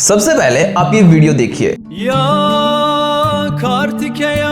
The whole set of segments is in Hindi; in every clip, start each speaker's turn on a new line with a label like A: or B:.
A: सबसे पहले आप ये वीडियो देखिए।
B: या कार्तिकेया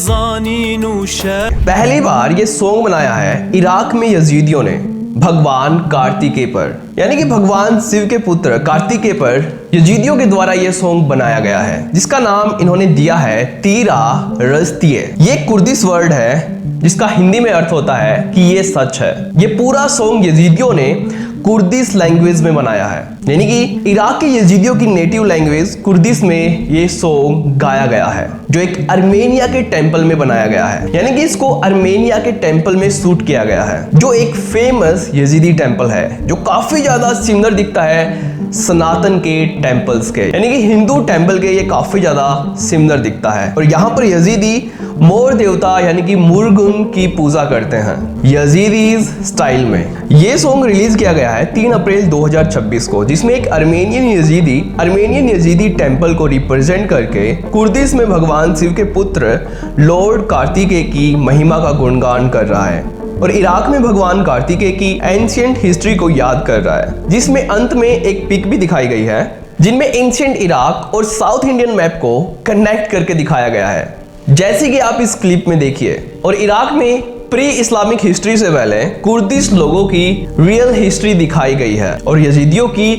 B: जानीन उशर।
A: पहली बार ये सॉन्ग बनाया है इराक में यजीदियों ने भगवान कार्तिकेय पर, यानी कि भगवान शिव के पुत्र कार्तिकेय पर यजीदियों के द्वारा ये सॉन्ग बनाया गया है, जिसका नाम इन्होंने दिया है तीरा रस्तिये। ये कुर्दिश वर्ड है जिसका हिंदी में अर्थ होता है कि ये सच है। ये पूरा सॉन्ग यजीदियों ने कुर्दिश लैंग्वेज में बनाया है, यानी कि इराक के यजीदियों की नेटिव लैंग्वेज कुर्दिश में ये सॉन्ग गाया गया है, जो एक अर्मेनिया के टेंपल में बनाया गया है। यानी कि इसको अर्मेनिया के टेंपल में शूट किया गया है, जो एक फेमस यजीदी टेंपल है, जो काफी ज्यादा सिमिलर दिखता है सनातन के टेंपल्स के, यानी कि हिंदू टेंपल के ये काफी ज्यादा सिमिलर दिखता है। और यहाँ पर यजीदी मोर देवता यानी कि मुर्गुन की पूजा करते हैं यजीदीज स्टाइल में। ये सॉन्ग रिलीज किया गया है 3 अप्रैल 2026 को, जिसमें एक अर्मेनियन यजीदी टेंपल को रिप्रेजेंट करके कुर्दिश में भगवान शिव के पुत्र लॉर्ड कार्तिकेय की महिमा का गुणगान कर रहा है और इराक में भगवान कार्तिकेय की एंशिएंट हिस्ट्री को याद कर रहा है, जिसमें अंत में एक पिक भी दिखाई गई है जिनमें एंशिएंट इराक और साउथ इंडियन मैप को कनेक्ट करके दिखाया गया है, जैसे कि आप इस क्लिप में देखिए। और इराक में प्री इस्लामिक हिस्ट्री से पहले कुर्दिश लोगों की रियल हिस्ट्री दिखाई गई है और यजीदियों की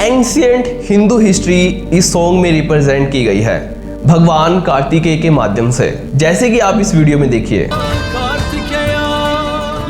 A: एंशिएंट हिंदू हिस्ट्री इस सॉन्ग में रिप्रेजेंट की गई है भगवान कार्तिकेय के माध्यम से, जैसे कि आप इस वीडियो में देखिए।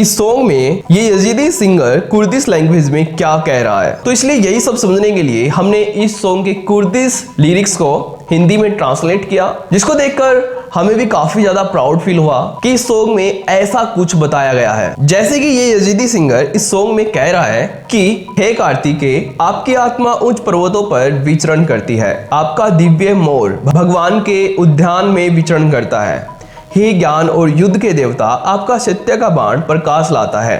A: इस सॉन्ग में ये यजीदी सिंगर कुर्दिश लैंग्वेज में क्या कह रहा है। तो इसलिए यही सब समझने के लिए हमने इस सॉन्ग के कुर्दिश लिरिक्स को हिंदी में ट्रांसलेट किया, जिसको देखकर हमें भी काफी ज्यादा प्राउड फील हुआ कि इस सॉन्ग में ऐसा कुछ बताया गया है। जैसे कि ये यजीदी सिंगर इस सॉन्ग में कह रहा है कि हे कार्तिकेय, आपकी आत्मा उच्च पर्वतों पर विचरण करती है, आपका दिव्य मोर भगवान के उद्यान में विचरण करता है। हे ज्ञान और युद्ध के देवता, आपका सत्य का बाण प्रकाश लाता है,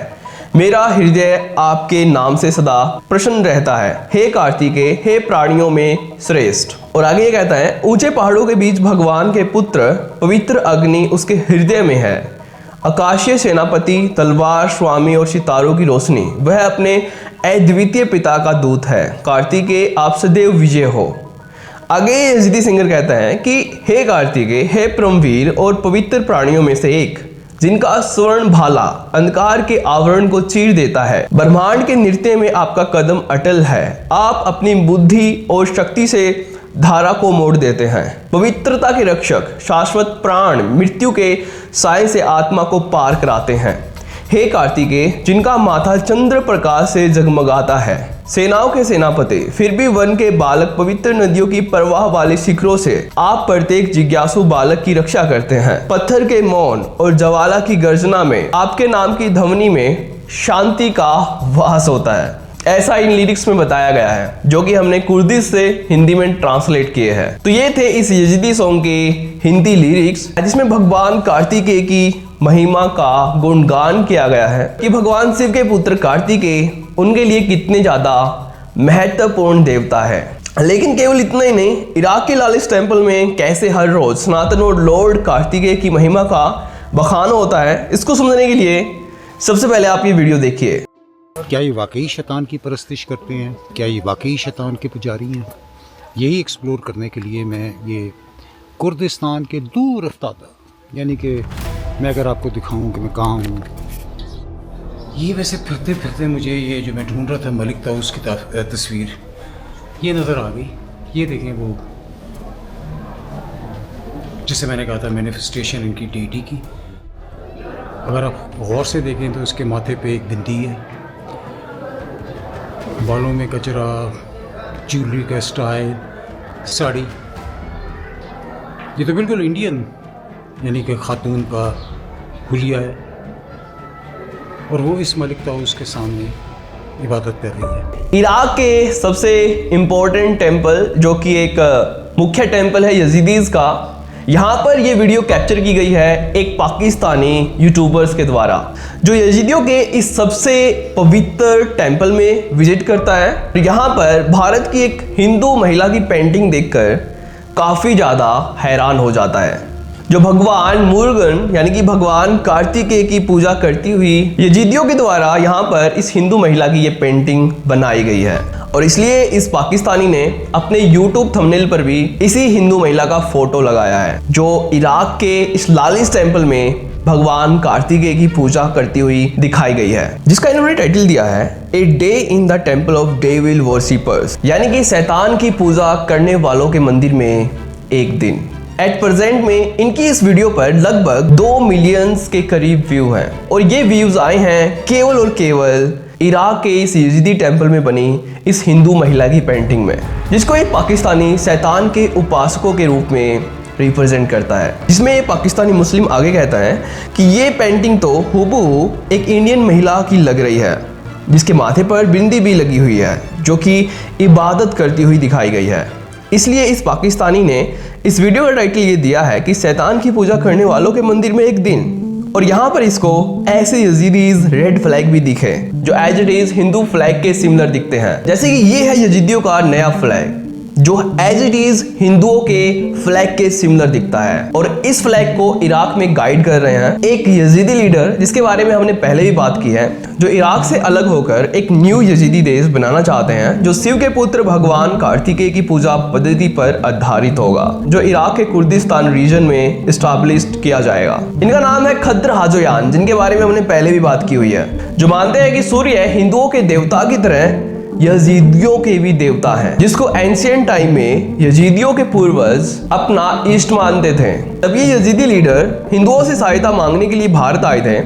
A: मेरा हृदय आपके नाम से सदा प्रसन्न रहता है। हे कार्तिकेय, हे प्राणियों में श्रेष्ठ। और आगे ये कहता है, ऊंचे पहाड़ों के बीच भगवान के पुत्र पवित्र अग्नि उसके हृदय में है, आकाशीय सेनापति तलवार स्वामी और सितारों की रोशनी, वह अपने अद्वितीय पिता का दूत है। कार्तिकेय, आप सदैव विजय हो। आगे यजीदी सिंगर कहता है कि हे कार्तिकेय, हे परमवीर और पवित्र प्राणियों में से एक, जिनका स्वर्ण भाला अंधकार के आवरण को चीर देता है, ब्रह्मांड के नृत्य में आपका कदम अटल है, आप अपनी बुद्धि और शक्ति से धारा को मोड़ देते हैं, पवित्रता के रक्षक, शाश्वत प्राण मृत्यु के साय से आत्मा को पार कराते हैं। हे कार्तिकेय, जिनका माथा चंद्र प्रकाश से जगमगाता है, सेनाओं के सेनापति, फिर भी वन के बालक, पवित्र नदियों की प्रवाह वाले शिखरों से आप प्रत्येक जिज्ञासु बालक की रक्षा करते हैं। पत्थर के मौन और ज्वाला की गर्जना में आपके नाम की ध्वनि में शांति का वास होता है। ऐसा इन लिरिक्स में बताया गया है, जो कि हमने कुर्दिश से हिंदी में ट्रांसलेट किए हैं। तो ये थे इस यजीदी सॉन्ग के हिंदी लिरिक्स, जिसमें भगवान कार्तिकेय की महिमा का गुणगान किया गया है कि भगवान शिव के पुत्र कार्तिकेय उनके लिए कितने ज्यादा महत्वपूर्ण देवता है। लेकिन केवल इतना ही नहीं, इराक के लालिस टेम्पल में कैसे हर रोज सनातन और लॉर्ड कार्तिकेय की महिमा का बखान होता है, इसको समझने के लिए सबसे पहले आप ये वीडियो देखिए।
C: क्या ये वाकई शैतान की परस्तिश करते हैं? क्या ये वाकई शैतान के पुजारी हैं? यही एक्सप्लोर करने के लिए मैं ये कुर्दिस्तान के दूर अफ्तादा, यानी कि मैं अगर आपको दिखाऊं कि मैं कहाँ हूँ, ये वैसे फिरते फिरते मुझे ये जो मैं ढूंढ रहा था मलिक ताऊस की तस्वीर ये नज़र आ गई। ये देखें वो जिसे मैंने कहा था मैनिफेस्टेशन इनकी डेटी की। अगर आप गौर से देखें तो इसके माथे पे एक बिंदी है, बालों में गजरा, ज्वेलरी का स्टाइल, साड़ी। ये तो बिल्कुल इंडियन यानी कि खातून का हुलिया है, और वो इस मलिक ताऊस के सामने इबादत कर रही है।
A: इराक के सबसे इम्पोर्टेंट टेम्पल जो कि एक मुख्य टेम्पल है यजीदीज का, यहाँ पर ये वीडियो कैप्चर की गई है एक पाकिस्तानी यूट्यूबर्स के द्वारा, जो यजीदियों के इस सबसे पवित्र टेम्पल में विजिट करता है। यहाँ पर भारत की एक हिंदू महिला की पेंटिंग देखकर काफ़ी ज़्यादा हैरान हो जाता है, जो भगवान मुरुगन यानी कि भगवान कार्तिकेय की पूजा करती हुई यजीदियों के द्वारा यहाँ पर इस हिंदू महिला की ये पेंटिंग बनाई गई है। और इसलिए इस पाकिस्तानी ने अपने YouTube थंबनेल पर भी इसी हिंदू महिला का फोटो लगाया है, जो इराक के इस लालिस टेम्पल में भगवान कार्तिकेय की पूजा करती हुई दिखाई गई है, जिसका इन्होंने टाइटल दिया है a day in the temple of devil worshippers, यानी कि शैतान की पूजा करने वालों के मंदिर में एक दिन। एट प्रेजेंट में इनकी इस वीडियो पर लगभग 2 मिलियन के करीब व्यू हैं, और ये व्यूज आए हैं केवल और केवल इराक के इस यजीदी टेम्पल में बनी इस हिंदू महिला की पेंटिंग में, जिसको एक पाकिस्तानी शैतान के उपासकों के रूप में रिप्रेजेंट करता है। जिसमें ये पाकिस्तानी मुस्लिम आगे कहता है कि ये पेंटिंग तो हूबहू एक इंडियन महिला की लग रही है, जिसके माथे पर बिंदी भी लगी हुई है, जो कि इबादत करती हुई दिखाई गई है। इसलिए इस पाकिस्तानी ने इस वीडियो का टाइटल ये दिया है कि शैतान की पूजा करने वालों के मंदिर में एक दिन, और यहाँ पर इसको ऐसे यजीदीज रेड फ्लैग भी दिखे जो as it is Hindu flag के सिमिलर दिखते हैं। जैसे कि ये है यजीदियों का नया फ्लैग, जो एज इट इज हिंदुओं के फ्लैग के सिमिलर दिखता है, और इस फ्लैग को इराक में गाइड कर रहे हैं एक यजीदी लीडर, जिसके बारे में हमने पहले भी बात की है, जो इराक से अलग होकर एक न्यू यजीदी देश बनाना चाहते हैं, जो शिव के पुत्र भगवान कार्तिकेय की पूजा पद्धति पर आधारित होगा, जो इराक के कुर्दिस्तान रीजन में इस्टेब्लिश्ड किया जाएगा। इनका नाम है खद्र हाजोयान, जिनके बारे में हमने पहले भी बात की हुई है, जो मानते हैं कि सूर्य हिंदुओं के देवता की तरह यजीदियों के भी देवता हैं, जिसको एंशिएंट टाइम में यजीदियों के पूर्वज अपना इष्ट मानते थे। तब ये यजीदी लीडर हिंदुओं से सहायता मांगने के लिए भारत आए थे।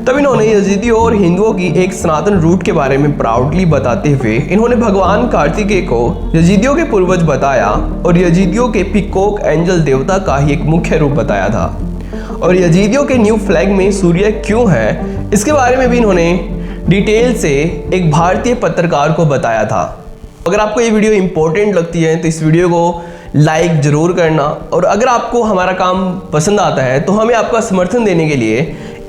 A: तब इन्होंने यजीदियों और हिंदुओं की एक सनातन रूट के बारे में प्राउडली बताते हुए इन्होंने भगवान कार्तिकेय को यजीदियों के पूर्वज बताया, और यजीदियों के पिकॉक एंजल देवता का ही एक मुख्य रूप बताया था। और यजीदियों के न्यू फ्लैग में सूर्य क्यों है, इसके बारे में भी इन्होंने डिटेल से एक भारतीय पत्रकार को बताया था। अगर आपको ये वीडियो इंपॉर्टेंट लगती है तो इस वीडियो को लाइक जरूर करना, और अगर आपको हमारा काम पसंद आता है तो हमें आपका समर्थन देने के लिए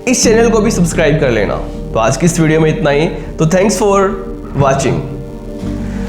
A: इस चैनल को भी सब्सक्राइब कर लेना। तो आज की इस वीडियो में इतना ही, तो थैंक्स फॉर वॉचिंग।